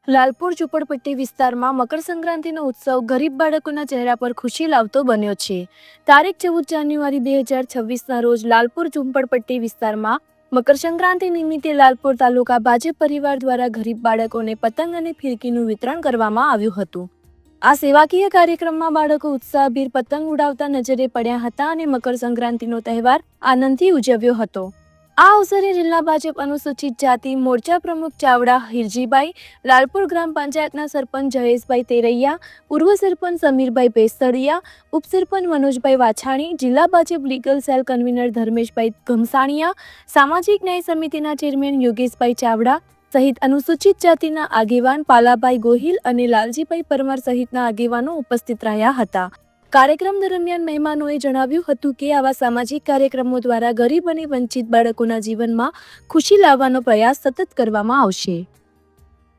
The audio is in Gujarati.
લાલપુર ઝુંપડપટ્ટી વિસ્તારમાં મકર સંક્રાંતિનો ઉત્સવ ગરીબ બાળકોના ચહેરા પર ખુશી લાવતો બન્યો છે। તારીખ 14 જાન્યુઆરી 2026ના રોજ લાલપુર ઝુંપડપટ્ટી વિસ્તારમાં મકર સંક્રાંતિ નિમિત્તે લાલપુર તાલુકા ભાજપ પરિવાર દ્વારા ગરીબ બાળકોને પતંગ અને ફિરકીનું વિતરણ કરવામાં આવ્યું હતું। આ સેવાકીય કાર્યક્રમમાં બાળકો ઉત્સાહભેર પતંગ ઉડાવતા નજરે પડ્યા હતા અને મકર સંક્રાંતિનો તહેવાર આનંદથી ઉજવ્યો હતો। આ અવસરે જિલ્લા ભાજપ અનુસૂચિત જાતિ મોરચા પ્રમુખ ચાવડા હિરજીભાઈ, લાલપુર ગ્રામ પંચાયતના સરપંચ જયેશભાઈ તેરૈયા, પૂર્વ સરપંચ સમીરભાઈ ભેસતડિયા, ઉપસરપંચ મનોજભાઈ વાછાણી, જિલ્લા Bhajap legal cell convener Dharmeshbhai ઘમસાણિયા, સામાજિક ન્યાય સમિતિના ચેરમેન યોગેશભાઈ ચાવડા સહિત અનુસૂચિત જાતિના આગેવાન પાલાભાઈ ગોહિલ અને લાલજીભાઈ પરમાર સહિતના આગેવાનો ઉપસ્થિત રહ્યા હતા। કાર્યક્રમ દરમિયાન મહેમાનોએ જણાવ્યું હતું કે આવા સામાજિક કાર્યક્રમો દ્વારા ગરીબ અને વંચિત બાળકોના જીવનમાં ખુશી લાવવાનો પ્રયાસ સતત કરવામાં આવશે।